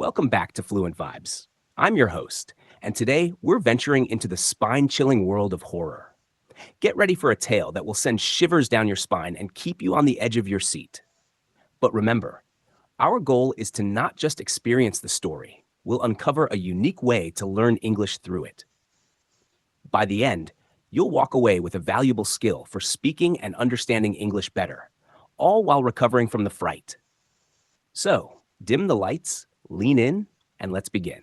Welcome back to Fluent Vibes. I'm your host, and today we're venturing into the spine chilling world of horror. Get ready for a tale that will send shivers down your spine and keep you on the edge of your seat. But remember, our goal is to not just experience the story, we'll uncover a unique way to learn English through it. By the end, you'll walk away with a valuable skill for speaking and understanding English better, all while recovering from the fright. So, dim the lights, lean in, and let's begin.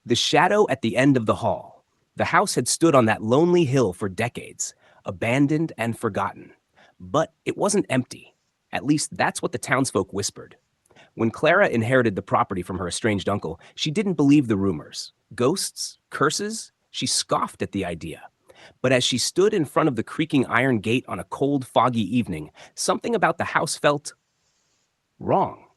The shadow at the end of the hall. The house had stood on that lonely hill for decades, abandoned and forgotten. But it wasn't empty. At least that's what the townsfolk whispered. When Clara inherited the property from her estranged uncle, she didn't believe the rumors. Ghosts? Curses? She scoffed at the idea. But as she stood in front of the creaking iron gate on a cold, foggy evening, something about the house felt wrong.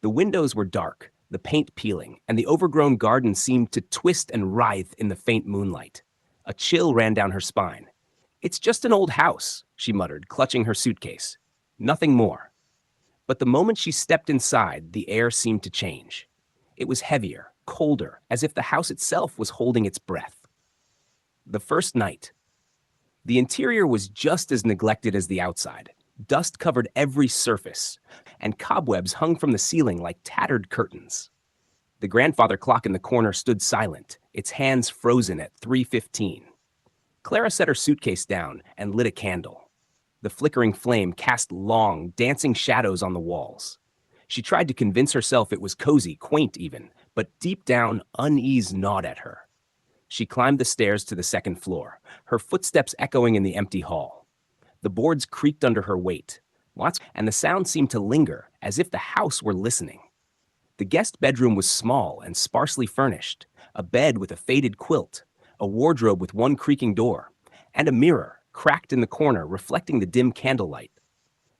The windows were dark, the paint peeling, and the overgrown garden seemed to twist and writhe in the faint moonlight. A chill ran down her spine. "It's just an old house," she muttered, clutching her suitcase. Nothing more. But the moment she stepped inside, the air seemed to change. It was heavier, colder, as if the house itself was holding its breath. The first night. The interior was just as neglected as the outside. Dust covered every surface, and cobwebs hung from the ceiling like tattered curtains. The grandfather clock in the corner stood silent, its hands frozen at 3:15. Clara set her suitcase down and lit a candle. The flickering flame cast long, dancing shadows on the walls. She tried to convince herself it was cozy, quaint even, but deep down, unease gnawed at her. She climbed the stairs to the second floor, her footsteps echoing in the empty hall. The boards creaked under her weight, and the sound seemed to linger, as if the house were listening. The guest bedroom was small and sparsely furnished, a bed with a faded quilt, a wardrobe with one creaking door, and a mirror, cracked in the corner, reflecting the dim candlelight.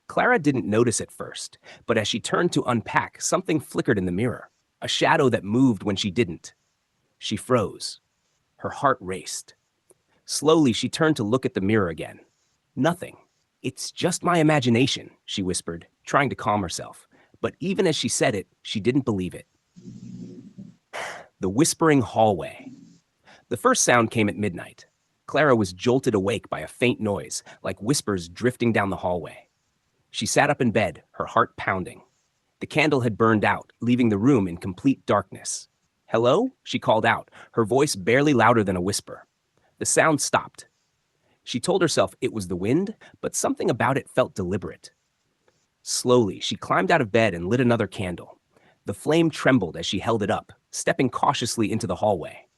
Clara didn't notice at first, but as she turned to unpack, something flickered in the mirror, a shadow that moved when she didn't. She froze. Her heart raced. Slowly, she turned to look at the mirror again. Nothing. "It's just my imagination," she whispered, trying to calm herself. But even as she said it, she didn't believe it. The whispering hallway. The first sound came at midnight. Clara was jolted awake by a faint noise, like whispers drifting down the hallway. She sat up in bed, her heart pounding. The candle had burned out, leaving the room in complete darkness. "Hello?" she called out, her voice barely louder than a whisper. The sound stopped. She told herself it was the wind, but something about it felt deliberate. Slowly, she climbed out of bed and lit another candle. The flame trembled as she held it up, stepping cautiously into the hallway.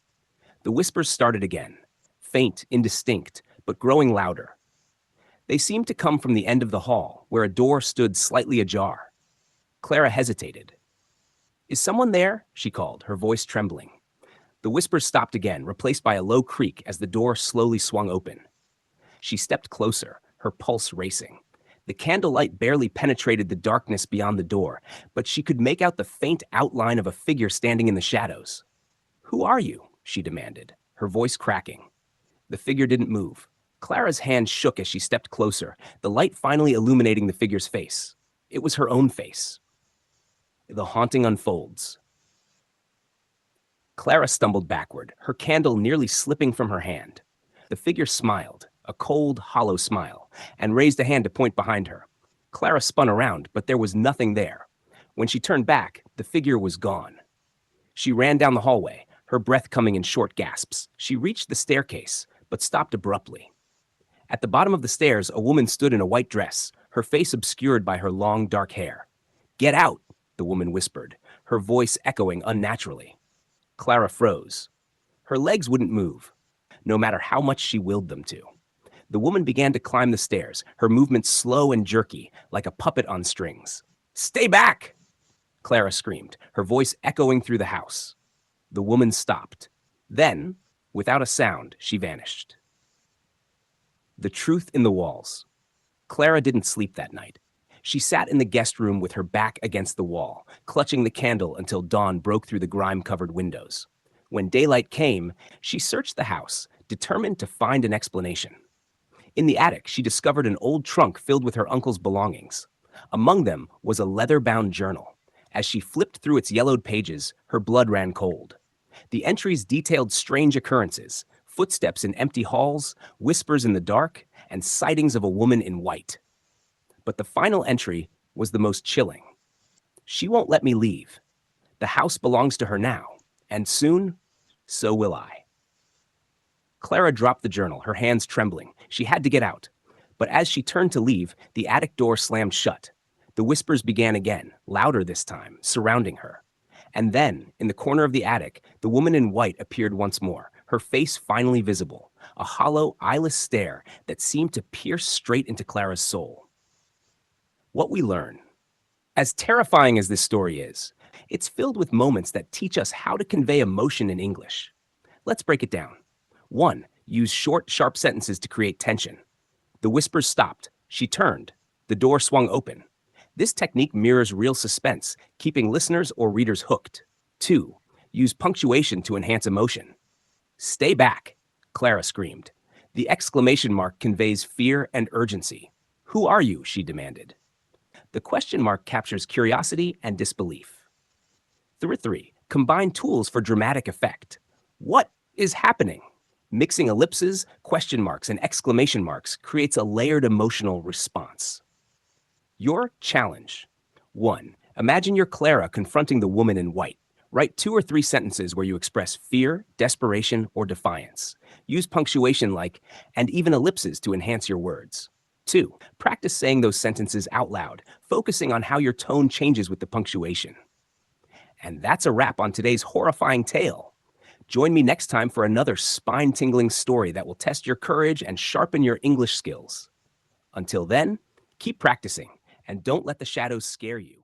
The whispers started again, faint, indistinct, but growing louder. They seemed to come from the end of the hall, where a door stood slightly ajar. Clara hesitated. "Is someone there?" she called, her voice trembling. The whispers stopped again, replaced by a low creak as the door slowly swung open. She stepped closer, her pulse racing. The candlelight barely penetrated the darkness beyond the door, but she could make out the faint outline of a figure standing in the shadows. "Who are you?" she demanded, her voice cracking. The figure didn't move. Clara's hand shook as she stepped closer, the light finally illuminating the figure's face. It was her own face. The haunting unfolds. Clara stumbled backward, her candle nearly slipping from her hand. The figure smiled, a cold, hollow smile, and raised a hand to point behind her. Clara spun around, but there was nothing there. When she turned back, the figure was gone. She ran down the hallway, her breath coming in short gasps. She reached the staircase, but stopped abruptly. At the bottom of the stairs, a woman stood in a white dress, her face obscured by her long, dark hair. "Get out," the woman whispered, her voice echoing unnaturally. Clara froze. Her legs wouldn't move, no matter how much she willed them to. The woman began to climb the stairs, her movements slow and jerky, like a puppet on strings. "Stay back!" Clara screamed, her voice echoing through the house. The woman stopped. Then, without a sound, she vanished. The truth in the walls. Clara didn't sleep that night. She sat in the guest room with her back against the wall, clutching the candle until dawn broke through the grime-covered windows. When daylight came, she searched the house, determined to find an explanation. In the attic, she discovered an old trunk filled with her uncle's belongings. Among them was a leather-bound journal. As she flipped through its yellowed pages, her blood ran cold. The entries detailed strange occurrences: footsteps in empty halls, whispers in the dark, and sightings of a woman in white. But the final entry was the most chilling. She won't let me leave. The house belongs to her now, and soon, so will I. Clara dropped the journal, her hands trembling. She had to get out. But as she turned to leave, the attic door slammed shut. The whispers began again, louder this time, surrounding her. And then, in the corner of the attic, the woman in white appeared once more, her face finally visible, a hollow, eyeless stare that seemed to pierce straight into Clara's soul. What we learn. As terrifying as this story is, it's filled with moments that teach us how to convey emotion in English. Let's break it down. 1. Use short, sharp sentences to create tension. The whispers stopped. She turned. The door swung open. This technique mirrors real suspense, keeping listeners or readers hooked. 2. Use punctuation to enhance emotion. Stay back, Clara screamed. The exclamation mark conveys fear and urgency. Who are you? She demanded. The question mark captures curiosity and disbelief. 3. Combine tools for dramatic effect. What is happening? Mixing ellipses, question marks, and exclamation marks creates a layered emotional response. Your challenge. 1. Imagine you're Clara confronting the woman in white. Write 2 or 3 sentences where you express fear, desperation, or defiance. Use punctuation like, and even ellipses to enhance your words. 2. Practice saying those sentences out loud, focusing on how your tone changes with the punctuation. And that's a wrap on today's horrifying tale. Join me next time for another spine-tingling story that will test your courage and sharpen your English skills. Until then, keep practicing, and don't let the shadows scare you.